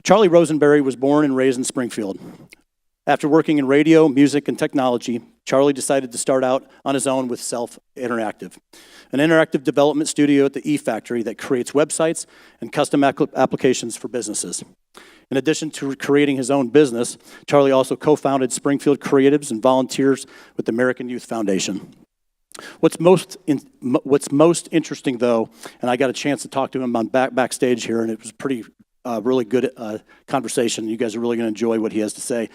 Charlie Rosenbury was born and raised in Springfield. After working in radio, music, and technology, Charlie decided to start out on his own with Self Interactive, an interactive development studio at the E-Factory that creates websites and custom applications for businesses. In addition to creating his own business, Charlie also co-founded Springfield Creatives and volunteers with the American Youth Foundation. What's most interesting, though, and I got a chance to talk to him on backstage here, and it was pretty really good conversation. You guys are really going to enjoy what he has to say.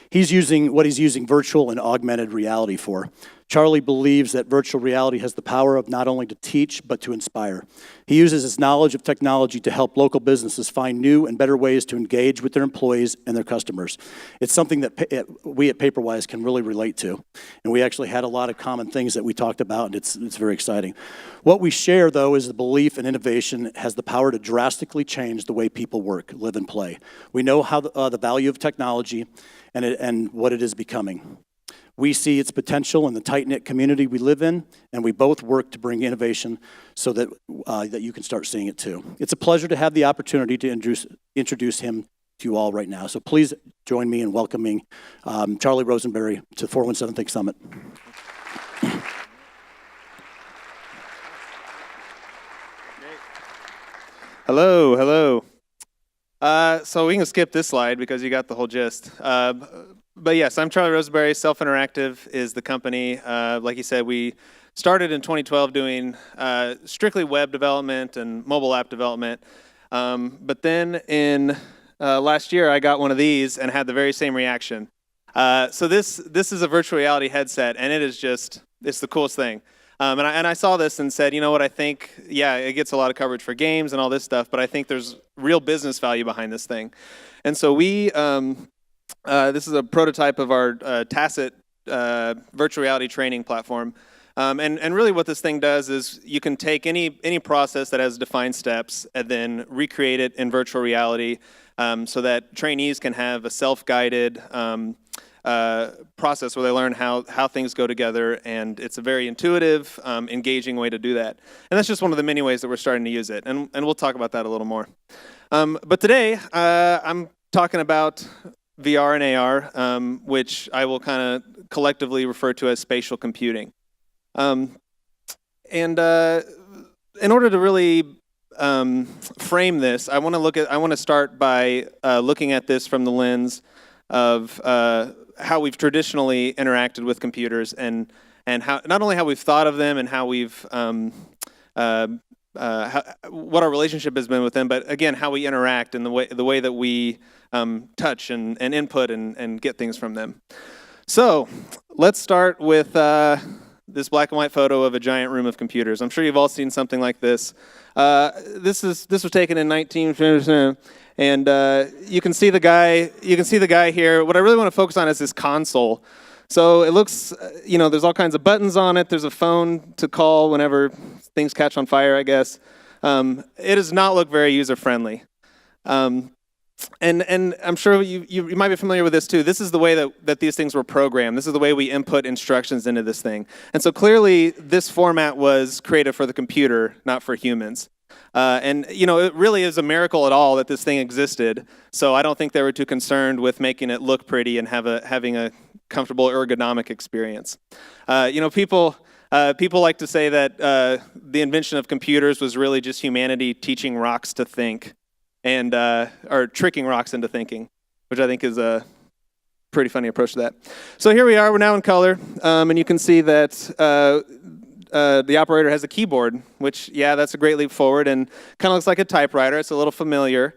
He's using virtual and augmented reality for. Charlie believes that virtual reality has the power of not only to teach, but to inspire. He uses his knowledge of technology to help local businesses find new and better ways to engage with their employees and their customers. It's something that we at Paperwise can really relate to. And we actually had a lot of common things that we talked about, and it's very exciting. What we share, though, is the belief in innovation has the power to drastically change the way people work, live, and play. We know how the value of technology and what it is becoming. We see its potential in the tight-knit community we live in, and we both work to bring innovation so that you can start seeing it too. It's a pleasure to have the opportunity to introduce him to you all right now. So please join me in welcoming Charlie Rosenbury to the 417 Think Summit. Hello, hello. So we can skip this slide because you got the whole gist. But yes, I'm Charlie Rosenbury. Self Interactive is the company. Like you said, we started in 2012 doing strictly web development and mobile app development. But then in last year, I got one of these and had the very same reaction. So this is a virtual reality headset, and it's the coolest thing. And I saw this and said, you know what, I think, yeah, it gets a lot of coverage for games and all this stuff, but I think there's real business value behind this thing. And so this is a prototype of our Tacit virtual reality training platform. And really what this thing does is you can take any process that has defined steps and then recreate it in virtual reality so that trainees can have a self-guided process where they learn how things go together, and it's a very intuitive, engaging way to do that. And that's just one of the many ways that we're starting to use it, and we'll talk about that a little more. But today, I'm talking about VR and AR, which I will kind of collectively refer to as spatial computing. And in order to really frame this, I want to start by looking at this from the lens of how we've traditionally interacted with computers, and how not only how we've thought of them and how we've what our relationship has been with them, but again how we interact and the way that we touch and input and get things from them. So let's start with this black and white photo of a giant room of computers. I'm sure you've all seen something like this. This was taken in 1950, and you can see the guy. You can see the guy here. What I really want to focus on is this console. So it looks, there's all kinds of buttons on it. There's a phone to call whenever things catch on fire, I guess. It does not look very user-friendly. And I'm sure you might be familiar with this too. This is the way that these things were programmed. This is the way we input instructions into this thing. And so clearly this format was created for the computer, not for humans. And it really is a miracle at all that this thing existed. So I don't think they were too concerned with making it look pretty and having a comfortable ergonomic experience. People like to say that the invention of computers was really just humanity teaching rocks to think, and or tricking rocks into thinking, which I think is a pretty funny approach to that. So here we are. We're now in color, and you can see that the operator has a keyboard, which, yeah, that's a great leap forward, and kind of looks like a typewriter. It's a little familiar.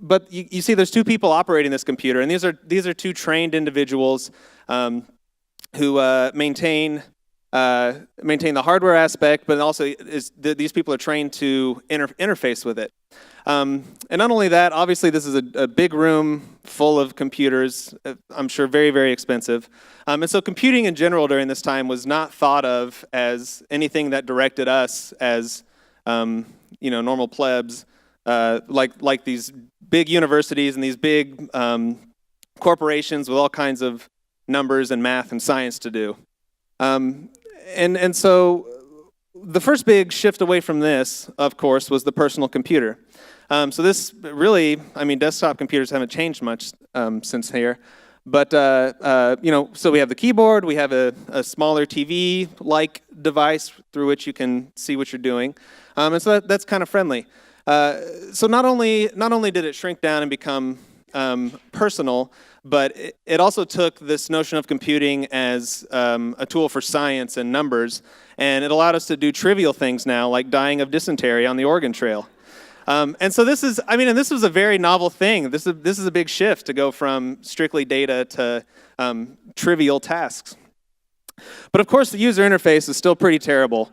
But you see there's two people operating this computer, and these are two trained individuals who maintain the hardware aspect, but also these people are trained to interface with it. And not only that, obviously this is a big room full of computers, I'm sure very, very expensive. And so computing in general during this time was not thought of as anything that directed us as normal plebs, like these big universities and these big corporations with all kinds of numbers and math and science to do. And so the first big shift away from this, of course, was the personal computer. So this really, I mean, desktop computers haven't changed much since here. But, so we have the keyboard, we have a smaller TV-like device through which you can see what you're doing. And so that's kind of friendly. So not only did it shrink down and become personal, but it also took this notion of computing as a tool for science and numbers, and it allowed us to do trivial things now, like dying of dysentery on the Oregon Trail. And so this was a very novel thing. This is a big shift to go from strictly data to trivial tasks. But of course, the user interface is still pretty terrible.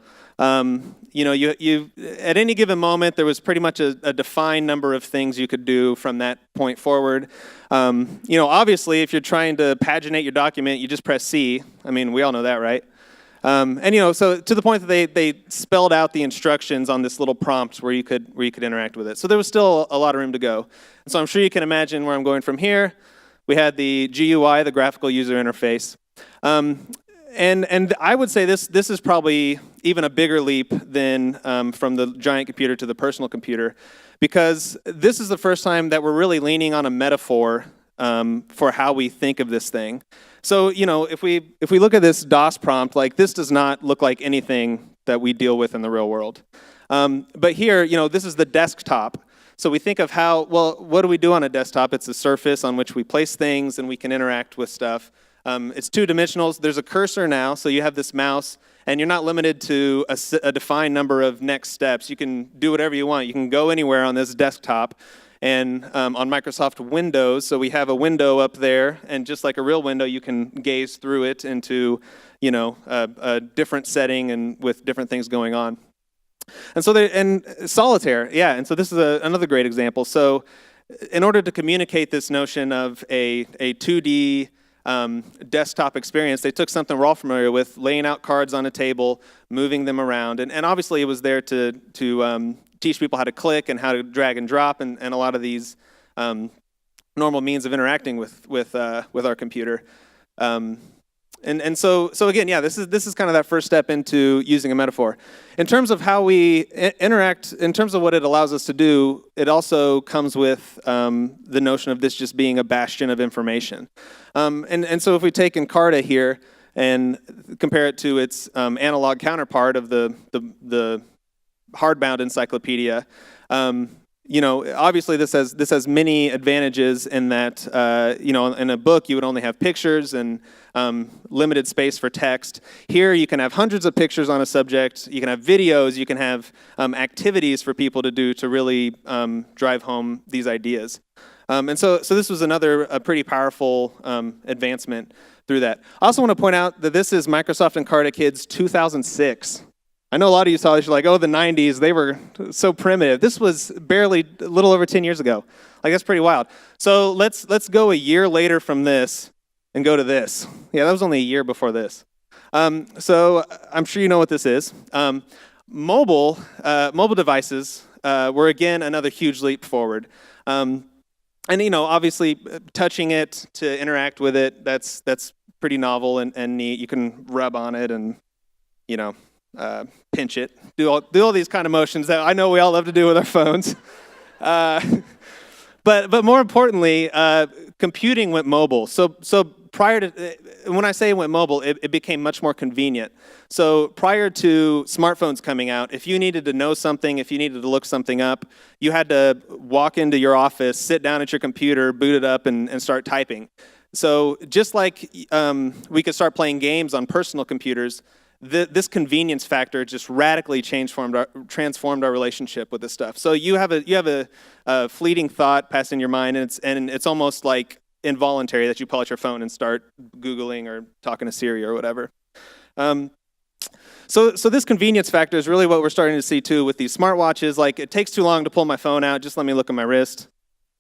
You at any given moment, there was pretty much a defined number of things you could do from that point forward. Obviously, if you're trying to paginate your document, you just press C. I mean, we all know that, right? So to the point that they spelled out the instructions on this little prompt where you could interact with it. So there was still a lot of room to go. And so I'm sure you can imagine where I'm going from here. We had the GUI, the graphical user interface. And I would say this is probably even a bigger leap than from the giant computer to the personal computer, because this is the first time that we're really leaning on a metaphor for how we think of this thing. So, if we look at this DOS prompt, like, this does not look like anything that we deal with in the real world. But here, this is the desktop. So we think of what do we do on a desktop? It's a surface on which we place things and we can interact with stuff. It's two-dimensional. There's a cursor now, so you have this mouse, and you're not limited to a defined number of next steps. You can do whatever you want. You can go anywhere on this desktop. And on Microsoft Windows, so we have a window up there, and just like a real window, you can gaze through it into, a different setting and with different things going on. And so and solitaire, yeah. And so this is another great example. So, in order to communicate this notion of a 2D desktop experience, they took something we're all familiar with: laying out cards on a table, moving them around, and obviously it was there to teach people how to click and how to drag and drop, and a lot of these normal means of interacting with our computer. And so again, yeah, this is kind of that first step into using a metaphor. In terms of how we interact, in terms of what it allows us to do, it also comes with the notion of this just being a bastion of information. And so if we take Encarta here and compare it to its analog counterpart of the hardbound encyclopedia, obviously this has many advantages in that, in a book you would only have pictures and limited space for text. Here you can have hundreds of pictures on a subject, you can have videos, you can have activities for people to do to really drive home these ideas. And so this was a pretty powerful advancement through that. I also want to point out that this is Microsoft Encarta Kids 2006. I know a lot of you saw this, you're like, oh, the 90s, they were so primitive. This was barely a little over 10 years ago. Like, that's pretty wild. So let's go a year later from this and go to this. Yeah, that was only a year before this. So I'm sure you know what this is. Mobile devices were, again, another huge leap forward. And, obviously, touching it to interact with it, that's pretty novel and neat. You can rub on it and, pinch it, do all these kind of motions that I know we all love to do with our phones. But more importantly, computing went mobile. So prior to, when I say it went mobile, it became much more convenient. So prior to smartphones coming out, if you needed to know something, if you needed to look something up, you had to walk into your office, sit down at your computer, boot it up, and start typing. So just like we could start playing games on personal computers, this convenience factor just radically transformed our relationship with this stuff. So you have a fleeting thought passing your mind, and it's almost like involuntary that you pull out your phone and start Googling or talking to Siri or whatever. So this convenience factor is really what we're starting to see too with these smartwatches. Like, it takes too long to pull my phone out. Just let me look at my wrist.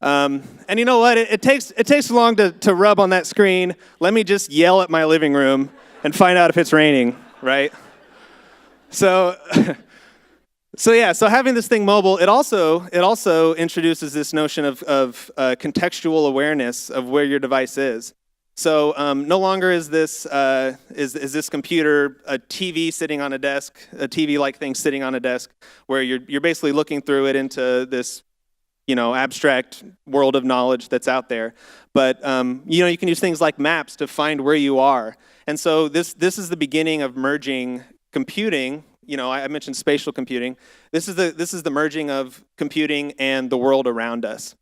And you know what? It takes too long to rub on that screen. Let me just yell at my living room and find out if it's raining. Right? So having this thing mobile, it also introduces this notion of contextual awareness of where your device is. So no longer is this computer a TV sitting on a desk, a TV-like thing sitting on a desk, where you're basically looking through it into this abstract world of knowledge that's out there. But you can use things like maps to find where you are. And so this is the beginning of merging computing. I mentioned spatial computing. This is the merging of computing and the world around us.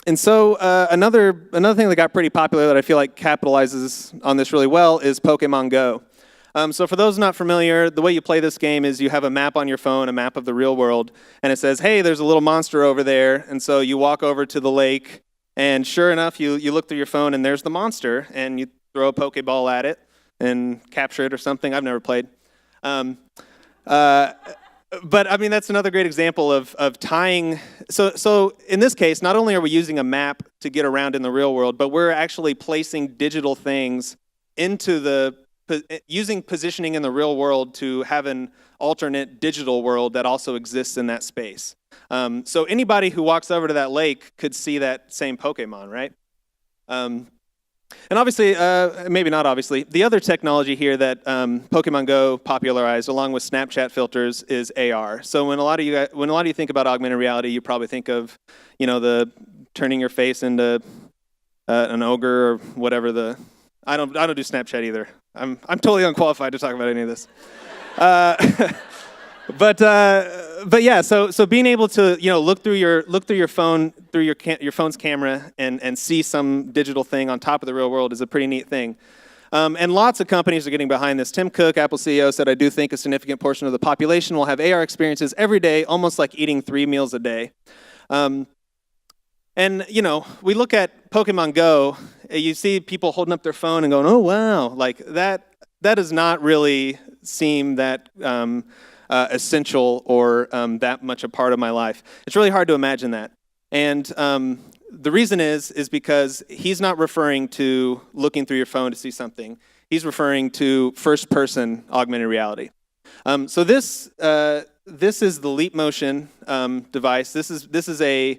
And so another thing that got pretty popular that I feel like capitalizes on this really well is Pokemon Go. So for those not familiar, the way you play this game is you have a map on your phone, a map of the real world, and it says, hey, there's a little monster over there. And so you walk over to the lake, and sure enough, you look through your phone, and there's the monster, and you throw a Pokeball at it and capture it or something. I've never played. But I mean, that's another great example of tying. So in this case, not only are we using a map to get around in the real world, but we're actually placing digital things into using positioning in the real world to have an alternate digital world that also exists in that space. So anybody who walks over to that lake could see that same Pokemon, right? And obviously, maybe not obviously, the other technology here that Pokemon Go popularized, along with Snapchat filters, is AR. So when a lot of you think about augmented reality, you probably think of, the turning your face into an ogre or whatever. I don't do Snapchat either. I'm totally unqualified to talk about any of this. But yeah, so being able to look through your phone through your phone's camera and see some digital thing on top of the real world is a pretty neat thing. And lots of companies are getting behind this. Tim Cook, Apple CEO, said, "I do think a significant portion of the population will have AR experiences every day, almost like eating 3 meals a day." And we look at Pokemon Go. You see people holding up their phone and going, "Oh wow!" Like that does not really seem that essential or that much a part of my life. It's really hard to imagine that. And the reason is because he's not referring to looking through your phone to see something. He's referring to first-person augmented reality. So this is the Leap Motion device. This is a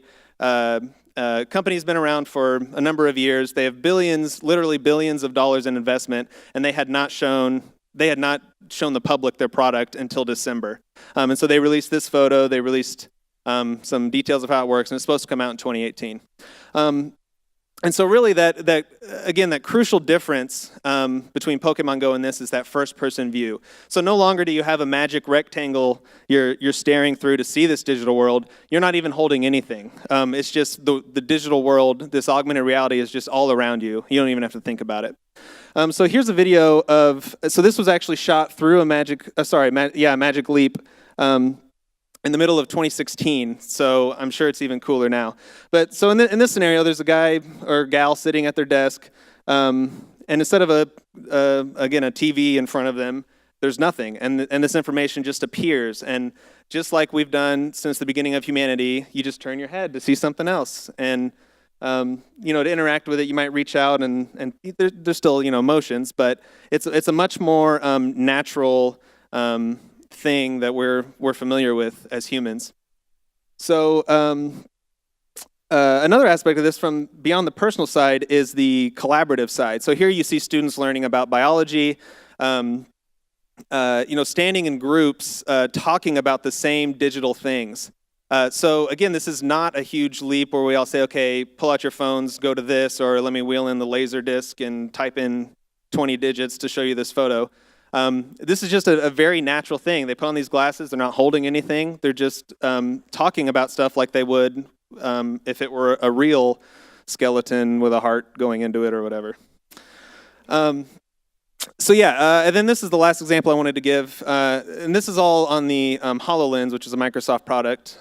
company's been around for a number of years. They have literally billions of dollars in investment, and they had not shown the public their product until December. And so they released this photo. They released some details of how it works, and it's supposed to come out in 2018. And so really that crucial difference between Pokemon Go and this is that first-person view. So no longer do you have a magic rectangle you're staring through to see this digital world. You're not even holding anything. It's just the digital world, this augmented reality is just all around you. You don't even have to think about it. So here's a video so this was actually shot through a Magic Leap in the middle of 2016, so I'm sure it's even cooler now. But so in this scenario, there's a guy or gal sitting at their desk, and instead of a TV in front of them, there's nothing, and this information just appears. And just like we've done since the beginning of humanity, you just turn your head to see something else. And to interact with it, you might reach out, and there's still motions, but it's a much more natural thing that we're familiar with as humans. So another aspect of this from beyond the personal side is the collaborative side. So here you see students learning about biology, standing in groups, talking about the same digital things. So again, this is not a huge leap where we all say, okay, pull out your phones, go to this, or let me wheel in the laser disc and type in 20 digits to show you this photo. This is just a very natural thing. They put on these glasses. They're not holding anything. They're just talking about stuff like they would if it were a real skeleton with a heart going into it or whatever. And then this is the last example I wanted to give. And this is all on the Hololens, which is a Microsoft product.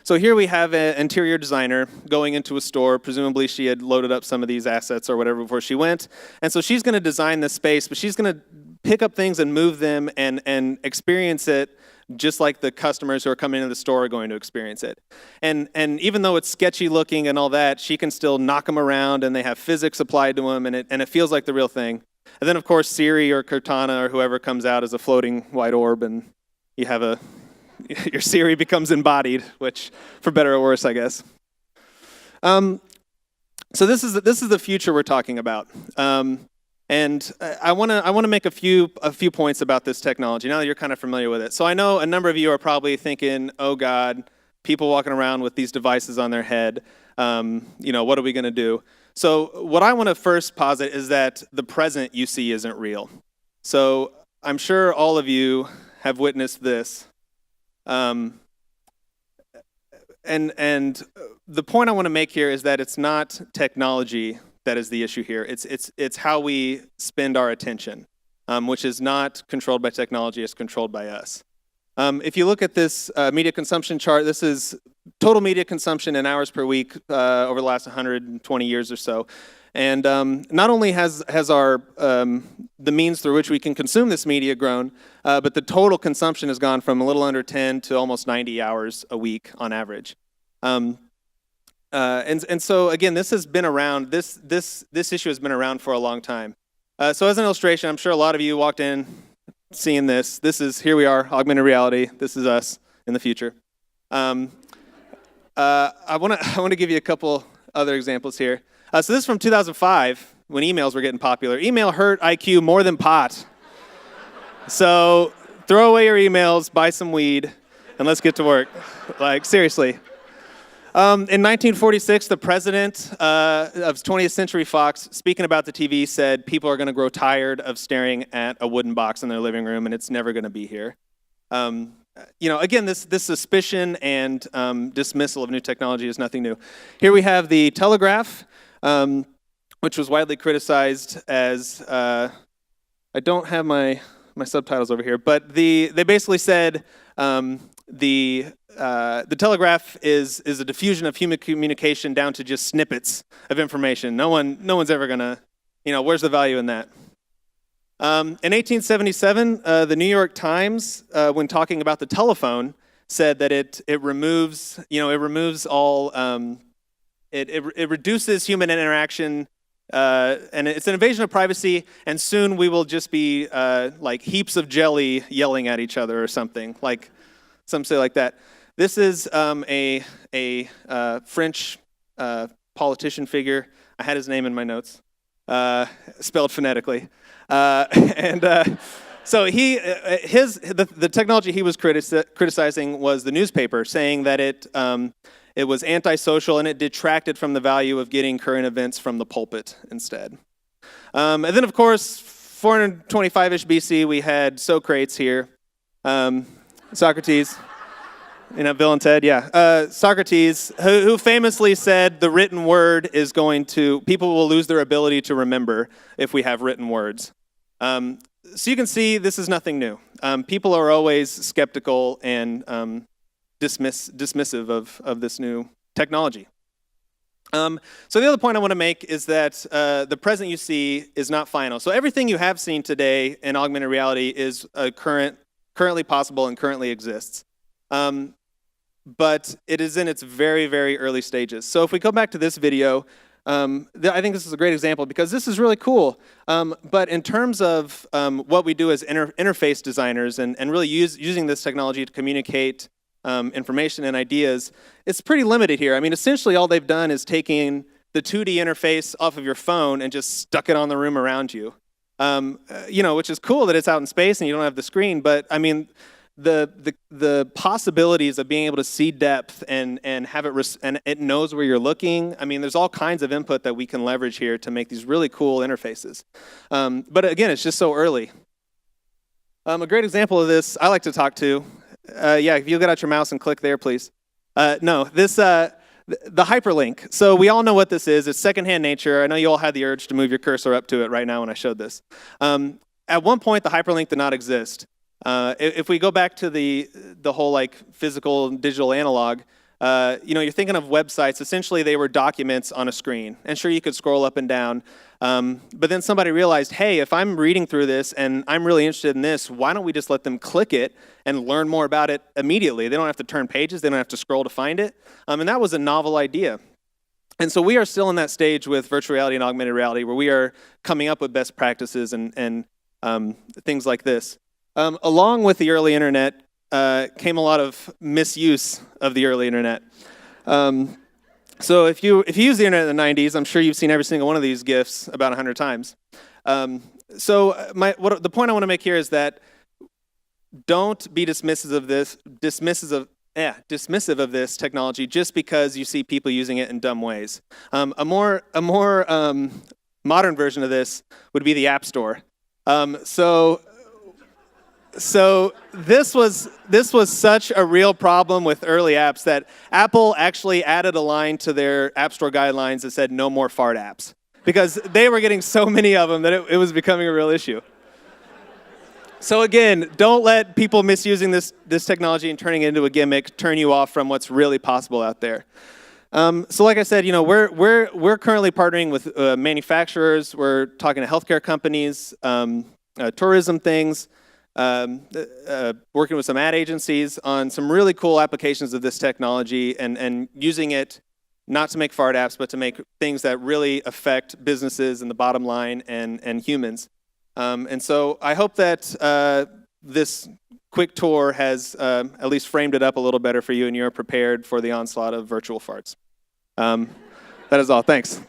So here we have an interior designer going into a store. Presumably she had loaded up some of these assets or whatever before she went. And so she's going to design this space, but she's going to pick up things and move them and experience it just like the customers who are coming into the store are going to experience it. And even though it's sketchy looking and all that, she can still knock them around, and they have physics applied to them, and it feels like the real thing. And then, of course, Siri or Cortana or whoever comes out as a floating white orb, and you have your Siri becomes embodied, which, for better or worse, I guess. So this is the future we're talking about. And I want to make a few points about this technology now that you're kind of familiar with it. So I know a number of you are probably thinking, oh God, people walking around with these devices on their head. What are we going to do? So what I want to first posit is that the present you see isn't real. So I'm sure all of you have witnessed this. And the point I want to make here is that it's not technology that is the issue here. It's how we spend our attention, which is not controlled by technology, it's controlled by us. If you look at this media consumption chart, this is total media consumption in hours per week over the last 120 years or so. And not only has our the means through which we can consume this media grown, but the total consumption has gone from a little under 10 to almost 90 hours a week on average. And so again, this has been around. This issue has been around for a long time. So as an illustration, I'm sure a lot of you walked in seeing this. Here we are, augmented reality. This is us in the future. I want to give you a couple other examples here. So this is from 2005 when emails were getting popular. Email hurt IQ more than pot. So throw away your emails, buy some weed, and let's get to work. Like, seriously. In 1946, the president of 20th Century Fox, speaking about the TV, said people are going to grow tired of staring at a wooden box in their living room, and it's never going to be here. Again, this suspicion and dismissal of new technology is nothing new. Here we have the telegraph, which was widely criticized as, I don't have my subtitles over here, but they basically said the telegraph is a diffusion of human communication down to just snippets of information. No one's ever gonna, where's the value in that? In 1877, the New York Times, when talking about the telephone, said that it removes all, it reduces human interaction, and it's an invasion of privacy, and soon we will just be like heaps of jelly yelling at each other or something, like some say like that. This is a French politician figure. I had his name in my notes, spelled phonetically. So the technology he was criticizing was the newspaper, saying that it was antisocial and it detracted from the value of getting current events from the pulpit instead. And then, of course, 425-ish BC, we had Socrates here. Socrates. Bill and Ted, yeah. Socrates, who famously said the written word is people will lose their ability to remember if we have written words. So you can see this is nothing new. People are always skeptical and dismissive of this new technology. So the other point I want to make is that the present you see is not final. So everything you have seen today in augmented reality is currently possible and currently exists. But it is in its very, very early stages. So if we go back to this video, I think this is a great example because this is really cool. But in terms of what we do as interface designers and really using this technology to communicate information and ideas, it's pretty limited here. I mean, essentially all they've done is taking the 2D interface off of your phone and just stuck it on the room around you. Which is cool that it's out in space and you don't have the screen, but I mean, the possibilities of being able to see depth and have it and it knows where you're looking. I mean, there's all kinds of input that we can leverage here to make these really cool interfaces. But again, it's just so early. A great example of this I like to talk to. If you'll get out your mouse and click there, please. The hyperlink. So we all know what this is. It's secondhand nature. I know you all had the urge to move your cursor up to it right now when I showed this. At one point, the hyperlink did not exist. If we go back to the whole like physical digital analog, you're thinking of websites. Essentially, they were documents on a screen, and sure, you could scroll up and down. But then somebody realized, hey, if I'm reading through this and I'm really interested in this, why don't we just let them click it and learn more about it immediately? They don't have to turn pages. They don't have to scroll to find it. And that was a novel idea. And so we are still in that stage with virtual reality and augmented reality where we are coming up with best practices and things like this. Along with the early internet came a lot of misuse of the early internet. So if you use the internet in the 90s, I'm sure you've seen every single one of these GIFs about 100 times. The point I want to make here is that don't be dismissive dismissive of this technology just because you see people using it in dumb ways. A more modern version of this would be the App Store. So this was such a real problem with early apps that Apple actually added a line to their App Store guidelines that said no more fart apps, because they were getting so many of them that it was becoming a real issue. So again, don't let people misusing this technology and turning it into a gimmick turn you off from what's really possible out there. So like I said, we're currently partnering with manufacturers. We're talking to healthcare companies, tourism things, working with some ad agencies on some really cool applications of this technology and using it not to make fart apps, but to make things that really affect businesses and the bottom line and humans. And so I hope that this quick tour has at least framed it up a little better for you and you're prepared for the onslaught of virtual farts. That is all. Thanks.